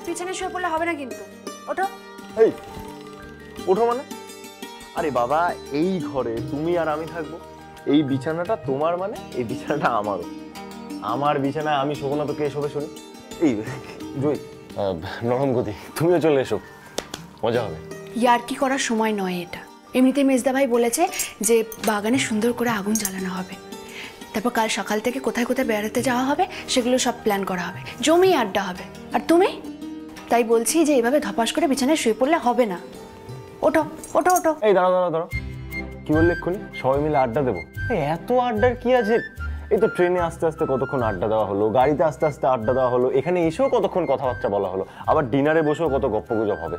বিছানায় শুয়ে পড়লে হবে না কিন্তু। ওঠো। এই ওঠো মানে? আরে বাবা, এই ঘরে তুমি আর আমি থাকবো, এই বিছানাটা তোমার মানে এই বিছানাটা আমারও। আমার বিছানায় আমি শোবো না তো কে শোবে শুনি? এই জয়, নরম গতি, তুমিও চলে এসো, মজা হবে। ইয়ার কি করার সময় নয় এটা। এমনিতেই মেজদা ভাই বলেছে যে বাগানে সুন্দর করে আগুন জ্বালানো হবে, তারপর কাল সকাল থেকে কোথায় কোথায় বেড়াতে যাওয়া হবে সেগুলো সব প্ল্যান করা হবে, জমিয়ে আড্ডা হবে। আর তুমি? তাই বলছি যে এইভাবে ধপাস করে বিছানায় শুয়ে পড়লে হবে না। ওঠো ওঠো ওঠো। এই দাঁড়াও দাঁড়াও দাঁড়াও, কি বললে এক্ষুনি? সবাই মিলে আড্ডা দেবো? এত আড্ডার কি আছে? এই তো ট্রেনে আস্তে আস্তে কতক্ষণ আড্ডা দেওয়া হলো, গাড়িতে আস্তে আস্তে আড্ডা দেওয়া হলো, এখানে এসেও কতক্ষণ কথাবার্তা বলা হলো, আবার ডিনারে বসেও কত গপ্পগুজব হবে।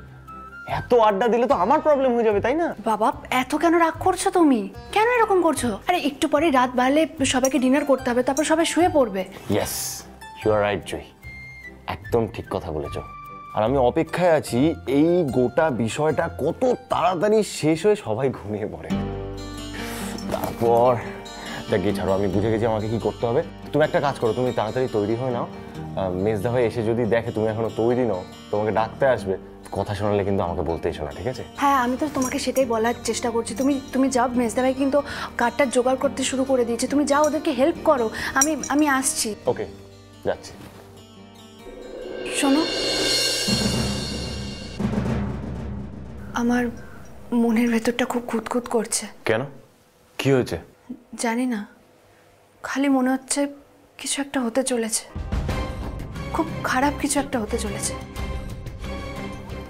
এত আড্ডা দিলে তো আমার প্রবলেম হয়ে যাবে, তাই না? বাবা, এত কেন রাগ করছো তুমি? কেন এরকম করছো? আরে একটু পরে রাত বাড়লে সবাইকে ডিনার করতে হবে, তারপর সবাই শুয়ে পড়বে। ইয়েস, ইউ আর রাইট জয়, একদম ঠিক কথা বলেছো। আর আমি অপেক্ষায় আছি এই গোটা বিষয়টা কত তাড়াতাড়ি শেষ হয়ে সবাই ঘুমিয়ে পড়ে, তারপর দেখি। ছাড়ো, আমি বুঝে গেছি আমাকে কি করতে হবে। তুমি একটা কাজ করো, তুমি তাড়াতাড়ি তৈরি হয়ে নাও। মেজদা ভাই এসে যদি দেখে তুমি এখনো তৈরি নও, তোমাকে ডাকতে আসবে। কথা শোনালে কিন্তু আমাকে বলতেই শোনা, ঠিক আছে? হ্যাঁ, আমি তো তোমাকে সেটাই বলার চেষ্টা করছি। তুমি যাও, মেজদা ভাই কিন্তু কাঠটা জোগাড় করতে শুরু করে দিয়েছে। তুমি যাও, ওদেরকে হেল্প করো। আমি আসছি। ওকে, যাচ্ছি। শোনো, আমার মনের ভেতরটা খুব খুঁতখুত করছে। কেন, কি হয়েছে? জানি না, খালি মনে হচ্ছে কিছু একটা হতে চলেছে, খুব খারাপ কিছু একটা হতে চলেছে।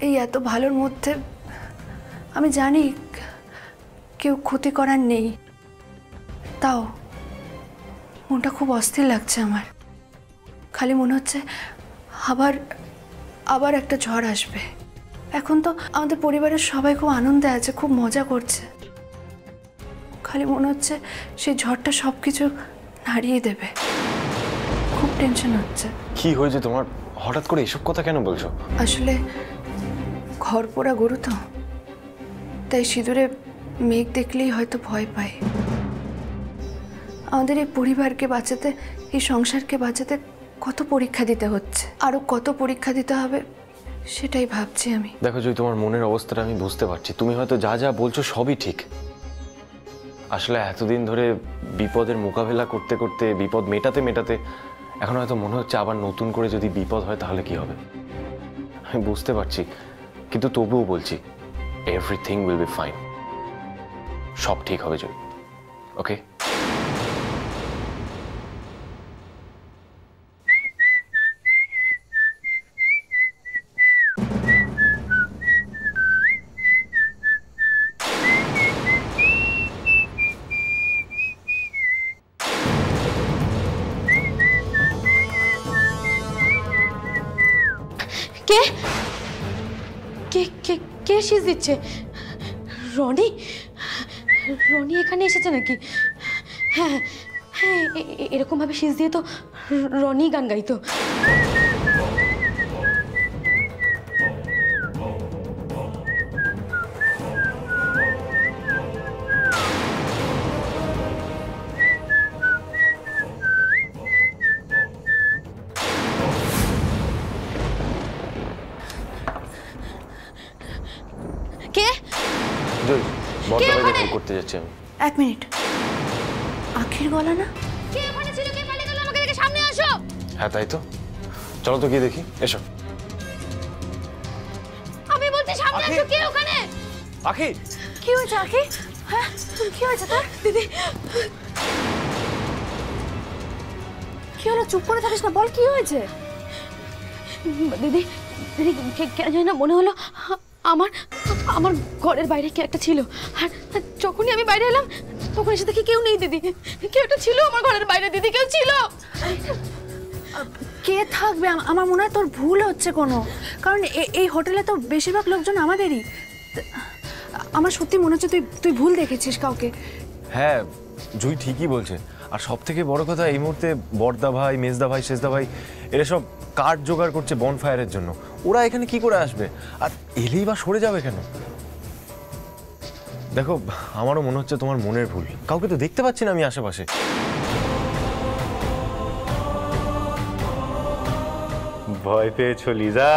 এই এত ভালোর মধ্যে আমি জানি কেউ ক্ষতি করার নেই, তাও মনটা খুব অস্থির লাগছে আমার। খালি মনে হচ্ছে আবার আবার একটা ঝড় আসবে। এখন তো আমাদের পরিবারের সবাই খুব আনন্দে আছে, খুব মজা করছে। খালি মনে হচ্ছে সেই ঝড়টা সব কিছু নাড়িয়ে দেবে। খুব টেনশন হচ্ছে। কি হয়েছে তোমার? হঠাৎ করে এসব কথা কেন বলছো? আসলে ঘর পোড়া গরু তো, তাই সিঁদুরে মেঘ দেখলেই হয়তো ভয় পায়। আমাদের এই পরিবারকে বাঁচাতে, এই সংসারকে বাঁচাতে কত পরীক্ষা দিতে হচ্ছে, আরো কত পরীক্ষা দিতে হবে সেটাই ভাবছি আমি। দেখো জয়, তোমার মনের অবস্থাটা আমি বুঝতে পারছি। তুমি হয়তো যা যা বলছো সবই ঠিক। আসলে এতদিন ধরে বিপদের মোকাবেলা করতে করতে, বিপদ মেটাতে মেটাতে এখন হয়তো মনে হচ্ছে আবার নতুন করে যদি বিপদ হয় তাহলে কি হবে। আমি বুঝতে পারছি, কিন্তু তবুও বলছি, এভরিথিং উইল বি ফাইন। সব ঠিক হবে জয়, ওকে? কে কে কে কে শীষ দিচ্ছে? রনি? রনি এখানে এসেছে নাকি? হ্যাঁ হ্যাঁ, এরকম ভাবে শীষ দিয়ে তো রনি গান গাইতো। কে? জয়, বর্তমানে দেখা করতে যাচ্ছি আমি। এক মিনিট, আখির গলা না? কে ওখানে ছিল? কে পালিয়ে গেল? আমাকে দেখে সামনে আসো। হ্যাঁ তাই তো, চলো তো গিয়ে দেখি, এসো। আমি বলছি সামনে আসো। কে ওখানে? আখি! কি হয়েছে আখি? হ্যাঁ, কি হয়েছে তোর? দিদি, কি হলো? চুপ করে থাকিস না, বল কি হয়েছে? দিদি দিদি কেন জানি না মনে হলো আমার আমার ঘরের বাইরে কে একটা ছিল। আর যখনই আমি বাইরে এলাম তখন এসে দেখি কেউ নেই। দিদি, কেউ একটা ছিল আমার ঘরের বাইরে। দিদি, কেউ ছিল। কে থাকবে? আমার মনে হয় তোর ভুল হচ্ছে কোনো, কারণ এই হোটেলে তো বেশিরভাগ লোকজন আমাদেরই। আমার সত্যি মনে হচ্ছে তুই ভুল দেখেছিস কাউকে। হ্যাঁ, জুই ঠিকই বলছে। আর সব থেকে বড় কথা, এই মুহূর্তে বড়দা ভাই, মেজদা ভাই, শেষদা ভাই এরা সব কাঠ জোগাড় করছে বনফায়ারের জন্য। ওরা এখানে কি করে আসবে? আর এলেই বা সরে যাবে কেন? দেখো, আমারও মনে হচ্ছে তোমার মনের ভুল। কাউকে তো দেখতে পাচ্ছি না আমি আশেপাশে। ভয় পেয়েছো লিজা,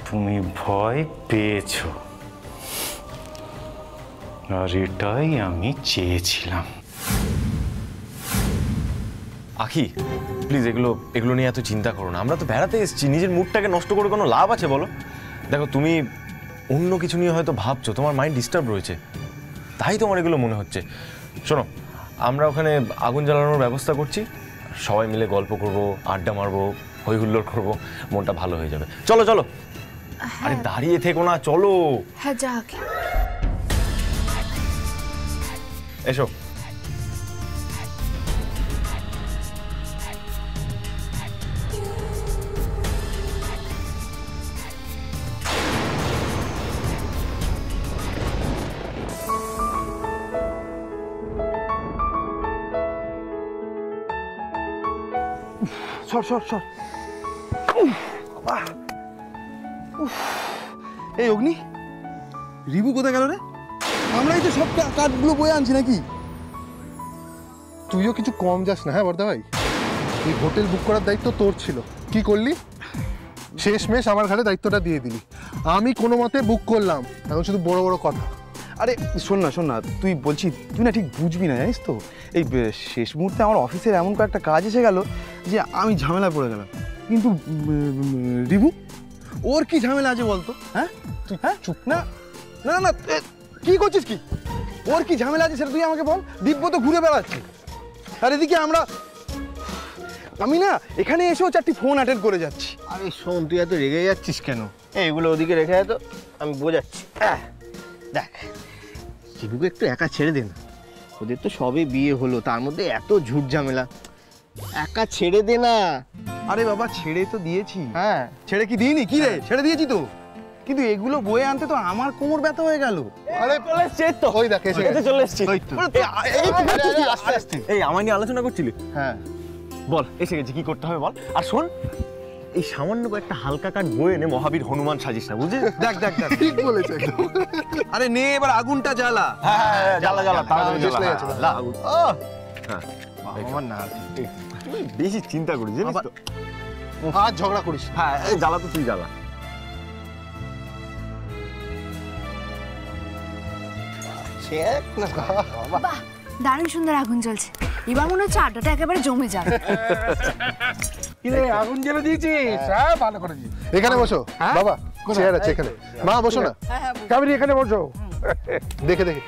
তুমি ভয় পেয়েছো, আর এটাই আমি চেয়েছিলাম। আখি প্লিজ এগুলো নিয়ে এত চিন্তা করো না। আমরা তো বেড়াতে এসেছি, নিজের মুডটাকে নষ্ট করে কোনো লাভ আছে বলো? দেখো তুমি অন্য কিছু নিয়ে হয়তো ভাবছো, তোমার মাইন্ড ডিস্টার্ব রয়েছে, তাই তোমার এগুলো মনে হচ্ছে। শোনো, আমরা ওখানে আগুন জ্বালানোর ব্যবস্থা করছি, সবাই মিলে গল্প করব, আড্ডা মারবো, হই হুল্লোড় করবো, মনটা ভালো হয়ে যাবে। চলো চলো। আরে দাঁড়িয়ে থেকো না, চলো। হ্যাঁ যা আগে। এসো। সর সর সর। এই অগ্নি, রিবু কোথায় গেল রে? আমরাই তো সব কাঠগুলো বয়ে আনছি নাকি? তুইও কিছু কম যাস না। হ্যাঁ বর্দা ভাই, এই হোটেল বুক করার দায়িত্ব তোর ছিল, কি করলি? শেষমেশ আমার ঘাড়ে দায়িত্বটা দিয়ে দিলি। আমি কোনো মতে বুক করলাম, এখন শুধু বড় বড় কথা। আরে শোন না, তুই বলছি তুই না ঠিক বুঝবি না, জানিস তো? এই শেষ মুহূর্তে আমার অফিসের এমন কয়েকটা কাজ এসে গেল যে আমি ঝামেলা পড়ে গেলাম। কিন্তু রিবু, ওর কি ঝামেলা আছে বলতো? হ্যাঁ তুই হ্যাঁ চুপ না না না, কি করছিস কি? ওর কি ঝামেলা আছে সেটা তুই আমাকে বল। দিব্য তো ঘুরে বেড়াচ্ছে, আর এদিকে আমি না এখানে এসেও 4টি ফোন অ্যাটেন্ড করে যাচ্ছি। আরে শোন, তুই এত রেগে যাচ্ছিস কেন? এগুলো ওদিকে রেখে যেত, আমি বোঝাচ্ছি। দেখ, শিবুকে একটু একা ছেড়ে দে না, ওদের তো সবে বিয়ে হলো, তার মধ্যে এত ঝুট ঝামেলা, একা ছেড়ে দে না। আরে বাবা, ছেড়ে তো দিয়েছি। হ্যাঁ, ছেড়ে কি দিইনি? কি রে, ছেড়ে দিয়েছি তো, কিন্তু এগুলো বয়ে আনতে তো আমার কোমর ব্যথা হয়ে গেল। আরে চলে এসছে তো, ওই দেখ এসে গেছে। চলে এসছি। আস্তে আস্তে। এই আমায় নিয়ে আলোচনা করছিলি? হ্যাঁ বল, এসে গেছি, কি করতে হবে বল। আর শোন, এই সামান্য একটা হালকা কাঠ বয়ে এনে মহাবীর হনুমান সাজিস না, বুঝলি? দেখ দেখ দেখ, ঠিক বলেছে একদম। আরে নে এবার আগুনটা জ্বালা। হ্যাঁ, জ্বালা তাড়াতাড়ি শেষ হয়ে জ্বালা। গেছে। লা, আগুন। হ্যাঁ, আমার না, তুই বেশি চিন্তা করিস, জানিস তো? আর ঝগড়া করিস না। হ্যাঁ, এই জ্বালা তো তুই জ্বালা। সে না বাহ, দারুণ সুন্দর আগুন জ্বলছে। এবার মনে হচ্ছে আড্ডাটা একেবারে জমে যাবে। আগুন জ্বেলে দিয়েছিস? হ্যাঁ, ভালো করেছিস। এখানে বসো বাবা, চেয়ার আছে এখানে। মা বসো না। কাবেরী এখানে বসো। দেখে দেখে।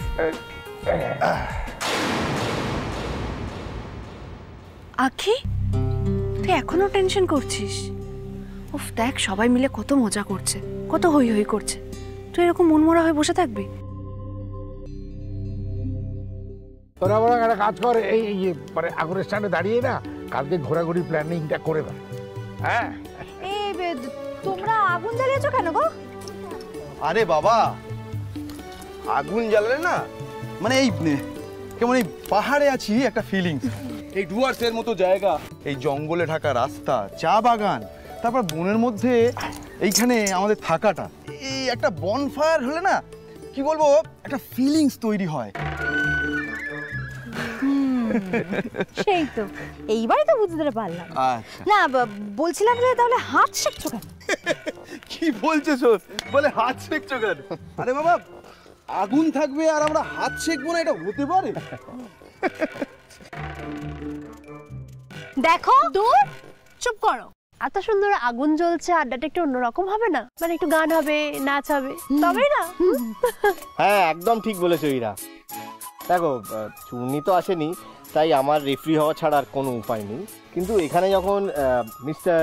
আখি, তুই এখনো টেনশন করছিস? উফ, দেখ সবাই মিলে কত মজা করছে, কত হই হই করছে, তুই এরকম মনমরা হয়ে বসে থাকবি? তোরা বড় একটা কাজ কর, এই মানে আগুনের স্ট্যান্ডে দাঁড়িয়ে না কালকে ঘোরাঘুরি প্ল্যানিংটা করে দাও। হ্যাঁ, তোমরা আগুন জ্বালিয়েছো কেন গো? আরে বাবা, আগুন জ্বালালে না মানে এই কেমন এই পাহাড়ে আছি একটা ফিলিংস। এই ডুয়ার্সের মতো জায়গা, এই জঙ্গলে ঢাকা রাস্তা, চা বাগান, তারপর বনের মধ্যে এইখানে আমাদের থাকাটা, এই একটা বনফায়ার হলে না কি বলবো, একটা ফিলিংস তৈরি হয়। সেই তো, এইবারই তো বুঝতে পারলাম। আচ্ছা, না বলছিলাম যে তাহলে হাত শেখছো কেন? কি বলছো শোন, বলে হাত সেঁকছো কেন? আরে বাবা, আগুন থাকবে আর আমরা হাত সেঁকবো না, এটা হতে পারে? দেখো, দূর, চুপ করো। এত সুন্দর আগুন জ্বলছে, আড্ডাটা একটু অন্যরকম হবে না? মানে একটু গান হবে, নাচ হবে, তবেই না? হ্যাঁ, একদম ঠিক বলেছো ইরা। দেখো, চূর্ণি তো আসেনি, তাই আমার রেফারি হওয়া ছাড়া আর কোনো উপায় নেই। কিন্তু এখানে যখন মিস্টার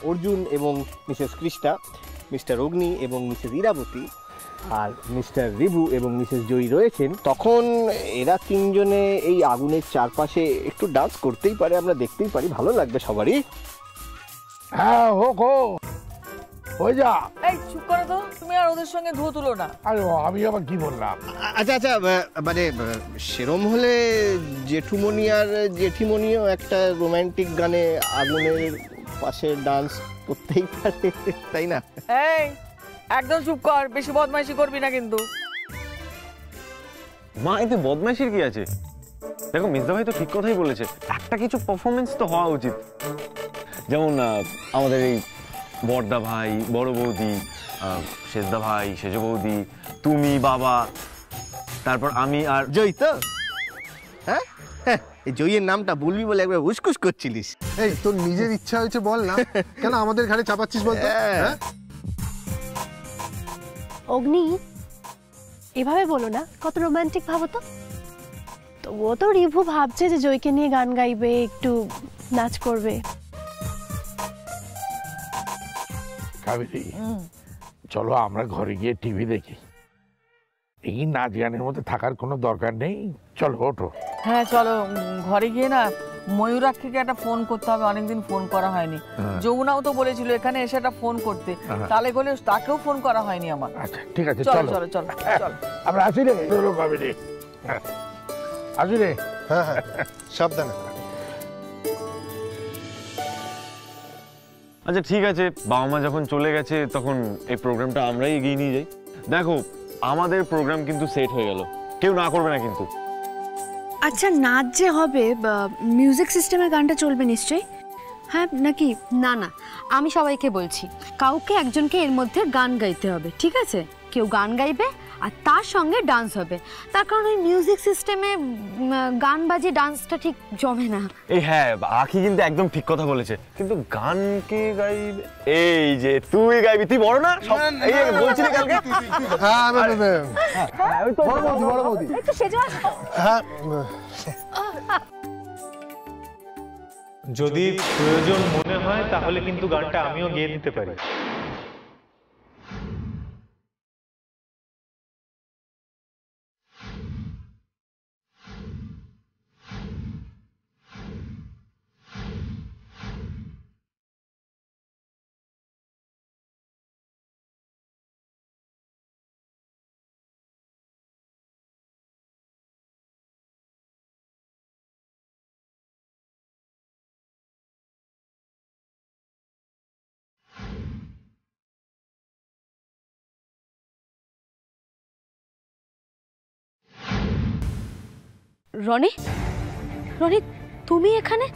অর্জুন এবং মিসেস কৃষ্ণা, মিস্টার অগ্নি এবং মিসেস ইরাবতী, আর মিস্টার রিবু এবং মিসেস জয়ী রয়েছেন, তখন এরা তিনজনে এই আগুনের চারপাশে একটু ডান্স করতেই পারে, আমরা দেখতেই পারি, ভালো লাগবে সবারই। হ্যাঁ, হোক হোক, হয়ে যা। এই চুপ করো তো, তুমি আর ওদের সঙ্গে ধুয়ো তুলো না। আরে আমি আবার কি বললাম? আচ্ছা আচ্ছা, মানে সেরম হলে জেঠুমনি আর জেঠিমনিও একটা রোমান্টিক গানে আগুনের পাশে ডান্স করতেই পারে, তাই না? এই একদম চুপ কর, বেশি বদমাইশি করবি না কিন্তু। মা, এতে বদমাইশির কি আছে? দেখো মির্জা ভাই তো ঠিক কথাই বলেছে, একটা কিছু পারফরমেন্স তো হওয়া উচিত। যেমন আমাদের এই বড়দা ভাই, বড় বৌদি, সেজদা ভাই, সেজ বৌদি, তুমি, বাবা, তারপর আমি আর জয়। তো হ্যাঁ, এই জয়ের নামটা বলবি বলে একবার উসকুস করছিলিস। এই তোর নিজের ইচ্ছা হয়েছে বল না, কেন আমাদের ঘাড়ে চাপাচ্ছিস বলতো? হ্যাঁ অগ্নি, এভাবে বলো না, কত রোমান্টিক ভাবো তো। তবুও তো রিভু ভাবছে যে জয়কে নিয়ে গান গাইবে, একটু নাচ করবে। কাবেরী, চলো আমরা ঘরে গিয়ে টিভি দেখি। এই নাচ গানের মধ্যে থাকার কোনো দরকার নেই, চলো ওঠো। হ্যাঁ চলো, ঘরে গিয়ে না ময়ূরাক্ষীকে একটা ফোন করতে হবে, অনেকদিন ফোন করা হয়নি। যমুনাও তো বলেছিল এখানে এসে একটা ফোন করতে, তাহলে বলে তাকেও ফোন করা হয়নি আমার। আচ্ছা ঠিক আছে, চলো চলো চলো চলো আমরা আসি রে। চলো কাবেরী, আসি রে। হ্যাঁ হ্যাঁ, সাবধানে। আচ্ছা ঠিক আছে, বাবা মা যখন চলে গেছে তখন এই প্রোগ্রামটা আমরাই এগিয়ে নিয়ে যাই। দেখো আমাদের প্রোগ্রাম কিন্তু সেট হয়ে গেল, কেউ না করবে না কিন্তু। আচ্ছা নাচ যে হবে, মিউজিক সিস্টেমের গানটা চলবে নিশ্চয়ই? হ্যাঁ নাকি? না না, আমি সবাইকে বলছি কাউকে একজনকে এর মধ্যে গান গাইতে হবে, ঠিক আছে? কেউ গান গাইবে আর তার সঙ্গে ডান্স হবে। তার কারণ ওই মিউজিক সিস্টেমে গান বাজিয়ে ডান্সটা ঠিক জমে না। এই হ্যাঁ, আখি কিন্তু একদম ঠিক কথা বলেছে, কিন্তু গান কে গাইবে? এই যে তুই গাইবি, তুই বড় না সব, এই বলছিলি কালকে। হ্যাঁ বড় বৌদি, একটু সেজে আসো। হ্যাঁ যদি প্রয়োজন মনে হয় তাহলে কিন্তু গানটা আমিও গেয়ে দিতে পারি। রনি, রনি তুমি এখানে?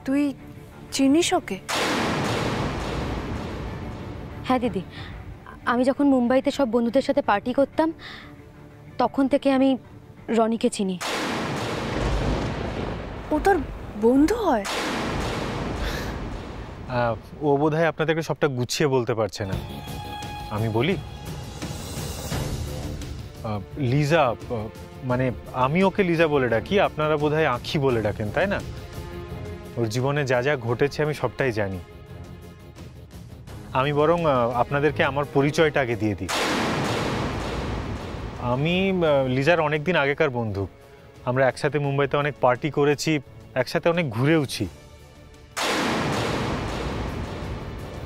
তুই চিনিস ওকে? হ্যাঁ দিদি, আমি যখন মুম্বাইতে সব বন্ধুদের সাথে পার্টি করতাম তখন থেকে আমি রনিকে চিনি। ও তোর বন্ধু হয়? ও বোধহয় আপনাদেরকে সবটা গুছিয়ে বলতে পারছে না, আমি বলি। লিজা, মানে আমি ওকে লিজা বলে ডাকি, আপনারা বোধহয় আঁখি বলে ডাকেন, তাই না? ওর জীবনে যা যা ঘটেছে আমি সবটাই জানি। আমি বরং আপনাদেরকে আমার পরিচয়টা আগে দিয়ে দিই। আমি লিজার অনেকদিন আগেকার বন্ধু। আমরা একসাথে মুম্বাইতে অনেক পার্টি করেছি, একসাথে অনেক ঘুরেওছি।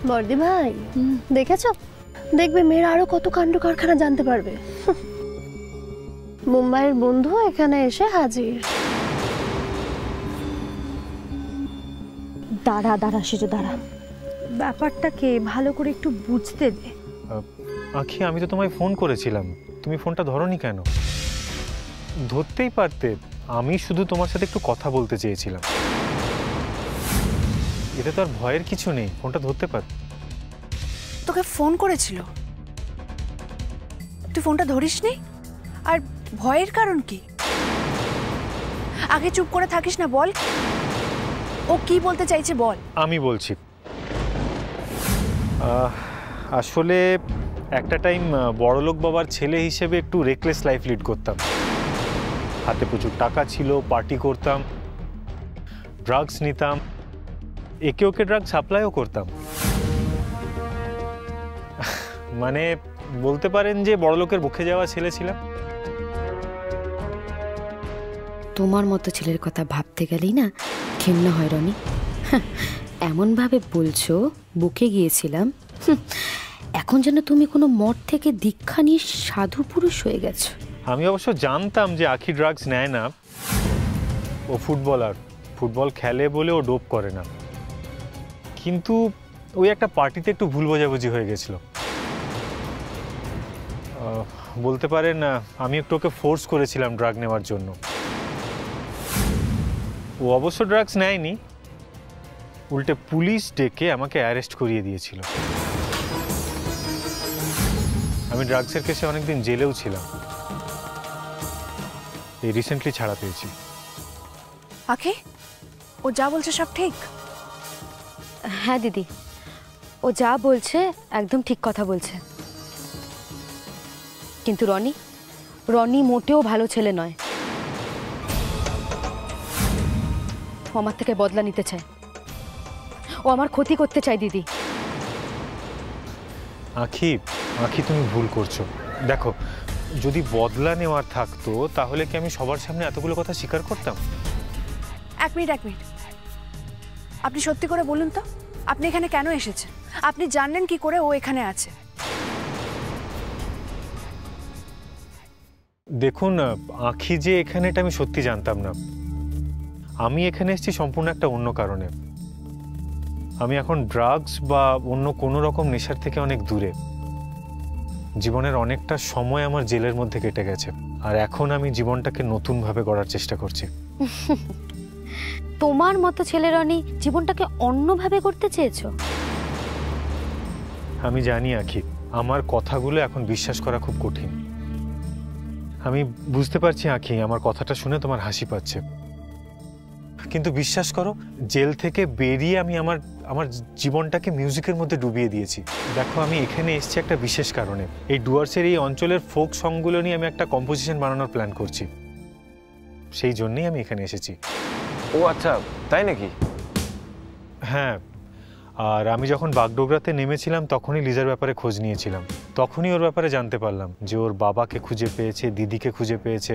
বর্দি ভাই, দেখেছো? দেখবে মেয়েরা আরো কত কাণ্ড কারখানা জানতে পারবে। মুম্বাইয়ের বন্ধু এখানে এসে হাজির। দাঁড়া দাঁড়া সেজো, দাঁড়া, ব্যাপারটাকে ভালো করে একটু বুঝতে দে। আঁখি, আমি তো তোমায় ফোন করেছিলাম, তুমি ফোনটা ধরোনি কেন? ধরতেই পারতে, আমি শুধু তোমার সাথে একটু কথা বলতে চেয়েছিলাম। এতে তো আর ভয়ের কিছু নেই, ফোনটা ধরতে পার। তোকে ফোন করেছিল, তুই ফোনটা ধরিসনি? আর ভয়ের কারণ কি? আগে চুপ করে থাকিস না, বল ও কি বলতে চাইছে বল। আমি বলছি, আসলে একটা টাইম বড়লোক বাবার ছেলে হিসেবে একটু রেকলেস লাইফ লিড করতাম। হাতে প্রচুর টাকা ছিল, পার্টি করতাম, ড্রাগস নিতাম, একে ওকে ড্রাগ সাপ্লাইও করতাম। মানে বলতে পারেন যে বড়লোকের মুখে যাওয়া ছেলে ছিলাম। তোমার মতো ছেলের কথা ভাবতে গেলেই না ঘেন্না হয় রনি। এমনভাবে বলছো বুকে গিয়েছিলাম, এখন যেন তুমি কোনো মঠ থেকে দীক্ষা নিয়ে সাধু পুরুষ হয়ে গেছো। আমি অবশ্য জানতাম যে আখি ড্রাগস নেয় না, ও ফুটবলার, ফুটবল খেলে বলে ও ডোপ করে না। কিন্তু ওই একটা পার্টিতে একটু ভুল বোঝাবুঝি হয়ে গেছিল। বলতে পারেন আমি একটু ওকে ফোর্স করেছিলাম ড্রাগ নেওয়ার জন্য। ও অবশ্য ড্রাগস নেয়নি, উল্টে পুলিশ ডেকে আমাকে অ্যারেস্ট করিয়ে দিয়েছিল। আমি ড্রাগসের কেসে অনেকদিন জেলেও ছিলাম, এই রিসেন্টলি ছাড়া পেয়েছি। আখি, ও যা বলছে সব ঠিক? হ্যাঁ দিদি, ও যা বলছে একদম ঠিক কথা বলছে। কিন্তু রনি মোটেও ভালো ছেলে নয়। ও আমার থেকে বদলা নিতে চায়, ও আমার ক্ষতি করতে চায় দিদি। আখি তুমি ভুল করছো। দেখো, যদি বদলা নেওয়ার থাকতো তাহলে কি আমি সবার সামনে এতগুলো কথা স্বীকার করতাম? এক মিনিট, আপনি সত্যি করে বলুন তো, আপনি এখানে কেন এসেছেন? আপনি জানলেন কি করে ও এখানে আছে? দেখুন আখি যে এখানে, এটা আমি সত্যি জানতাম না। আমি এখানে এসেছি সম্পূর্ণ একটা অন্য কারণে। আমি এখন ড্রাগস বা অন্য কোনো রকম নেশার থেকে অনেক দূরে। জীবনের অনেকটা সময় আমার জেলের মধ্যে কেটে গেছে, আর এখন আমি জীবনটাকে নতুনভাবে গড়ার চেষ্টা করছি। তোমার মতো ছেলে রনি জীবনটাকে অন্যভাবে করতে চেয়েছো? আমি জানি আখি, আমার কথাগুলো এখন বিশ্বাস করা খুব কঠিন। আমি বুঝতে পারছি আখি, আমার কথাটা শুনে তোমার হাসি পাচ্ছে, কিন্তু বিশ্বাস করো, জেল থেকে বেরিয়ে আমি আমার জীবনটাকে মিউজিকের মধ্যে ডুবিয়ে দিয়েছি। দেখো, আমি এখানে এসেছি একটা বিশেষ কারণে। এই ডুয়ার্সের এই অঞ্চলের ফোক সংগুলো নিয়ে আমি একটা কম্পোজিশন বানানোর প্ল্যান করছি, সেই জন্যই আমি এখানে এসেছি। ও আচ্ছা, তাই নাকি? হ্যাঁ, আর আমি যখন বাগডোগরাতে নেমেছিলাম তখনই লিজার ব্যাপারে খোঁজ নিয়েছিলাম। তখনই ওর ব্যাপারে জানতে পারলাম যে ওর বাবাকে খুঁজে পেয়েছে, দিদিকে খুঁজে পেয়েছে,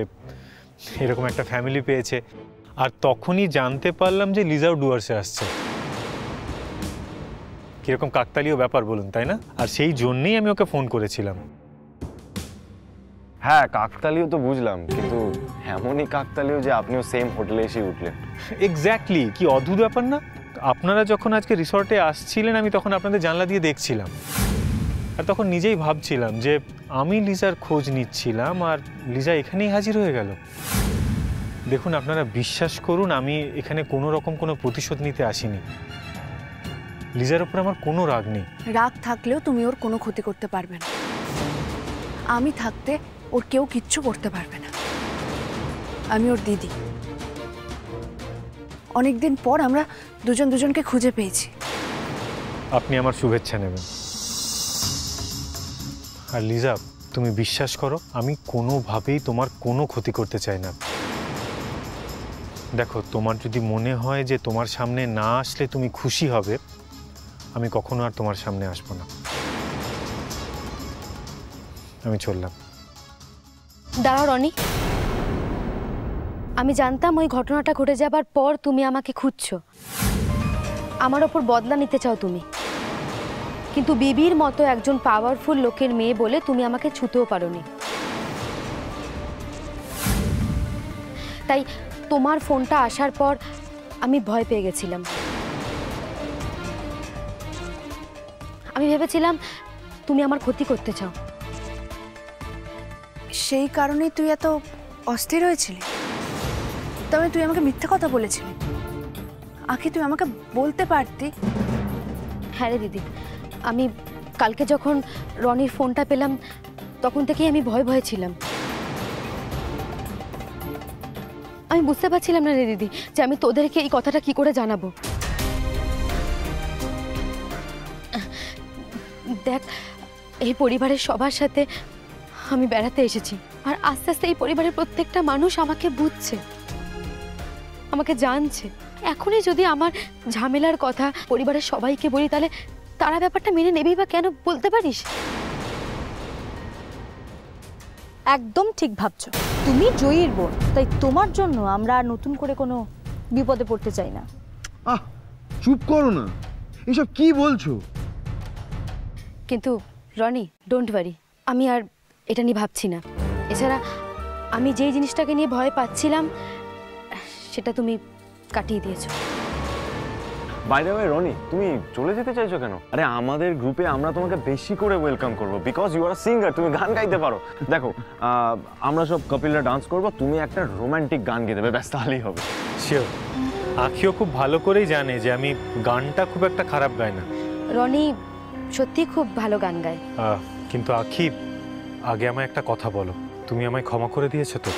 এরকম একটা ফ্যামিলি পেয়েছে। আর তখনই জানতে পারলাম যে লিজাও ডুয়ার্সে আসছে। কিরকম কাকতালীয় ব্যাপার বলুন, তাই না? আর সেই জন্যই আমি ওকে ফোন করেছিলাম। হ্যাঁ, কাকতালীয় তো বুঝলাম, কিন্তু এমনই কাকতালীয় যে আপনিও সেম হোটেলে এসে উঠলেন। এক্স্যাক্টলি, কি অদ্ভুত ব্যাপার না? আপনারা যখন আজকে রিসর্টে আসছিলেন, আমি তখন আপনাদের জানলা দিয়ে দেখছিলাম, আর তখন নিজেই ভাবছিলাম যে আমি লিজার খোঁজ নিচ্ছিলাম আর লিজা এখানেই হাজির হয়ে গেল। দেখুন, আপনারা বিশ্বাস করুন, আমি এখানে কোনো রকম কোনো প্রতিশোধ নিতে আসিনি। লিজার উপর আমার কোনো রাগ নেই। রাগ থাকলেও তুমি ওর কোনো ক্ষতি করতে পারবে না। আমি থাকতে ওর কেউ কিচ্ছু করতে পারবে না। আমি ওর দিদি। অনেকদিন পর আমরা দুজনকে খুঁজে পেয়েছি। আপনি আমার শুভেচ্ছা নেবেন। আর লিজা, তুমি বিশ্বাস করো, আমি কোনোভাবেই তোমার কোনো ক্ষতি করতে চাই না। দেখো, তোমার যদি মনে হয় যে তোমার সামনে না আসলে তুমি খুশি হবে, আমি কখনো আর তোমার সামনে আসবো না। আমি চললাম। দাঁড়াও রনি, আমি জানতাম ওই ঘটনাটা ঘটে যাবার পর তুমি আমাকে খুঁজছো, আমার ওপর বদলা নিতে চাও তুমি। কিন্তু বিবির মতো একজন পাওয়ারফুল লোকের মেয়ে বলে তুমি আমাকে ছুঁতেও পারোনি। তাই তোমার ফোনটা আসার পর আমি ভয় পেয়ে গেছিলাম। আমি ভেবেছিলাম তুমি আমার ক্ষতি করতে চাও। সেই কারণেই তুই এত অস্থির হয়েছিলি? তবে তুই আমাকে মিথ্যে কথা বলেছিলি। আখি, তুই আমাকে বলতে পারতি। হ্যাঁ রে দিদি, আমি কালকে যখন রনির ফোনটা পেলাম তখন থেকেই আমি ভয়ে ছিলাম। আমি বুঝতে পারছিলাম না রে দিদি যে আমি তোদেরকে এই কথাটা কি করে জানাবো। দেখ, এই পরিবারের সবার সাথে আমি বেড়াতে এসেছি, আর আস্তে আস্তে এই পরিবারের প্রত্যেকটা মানুষ আমাকে বুঝছে, আমাকে জানছে। এখনই যদি আমার ঝামেলার কথা পরিবারের সবাইকে বলি, তাহলে তারা ব্যাপারটা মেনে নেবেই বা কেন, বলতে পারিস? একদম ঠিক ভাবছো। তুমি জয়ীর বোন, তাই তোমার জন্য আমরা আর নতুন করে কোনো বিপদে পড়তে চাই না। চুপ করো না, এসব কি বলছো? কিন্তু রনি, ডোন্ট ওয়ারি, আমি আর এটা নিয়ে ভাবছি না। এছাড়া আমি যেই জিনিসটাকে নিয়ে ভয় পাচ্ছিলাম সেটা তুমি কাটিয়ে দিয়েছো। বাই দ্য ওয়ে রনি, তুমি চলে যেতে চাইছো কেন? আরে আমাদের গ্রুপে আমরা তোমাকে বেশি করে ওয়েলকাম করবো, because you are a singer, তুমি গান গাইতে পারো। দেখো, আমরা সব কাপিলরা ডান্স করবো, তুমি একটা রোমান্টিক গান গেয়ে দেবে, ব্যাস তাহলেই হবে। শিওর, আখিও খুব ভালো করেই জানে যে আমি গানটা খুব একটা খারাপ গাই না। রনি সত্যি খুব ভালো গান গায়। কিন্তু আখি, আগে আমায় একটা কথা বলো, তুমি আমায় ক্ষমা করে দিয়েছো তো?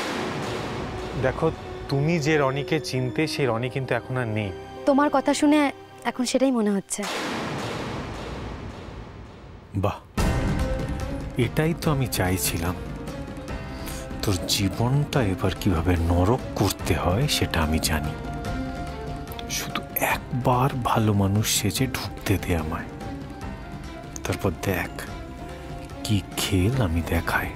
দেখো, তুমি যে রনিকে চিনতে, সেই রনি কিন্তু এখন আর নেই। তোমার কথা শুনে এখন সেটাই মনে হচ্ছে। বাহ, এটাই তো আমি চাইছিলাম। তোর জীবনটা এবার কিভাবে নরক করতে হয় সেটা আমি জানি। শুধু একবার ভালো মানুষ সেজে ঢুকতে দে আমায়, তারপর দেখ কি খেল আমি দেখাই।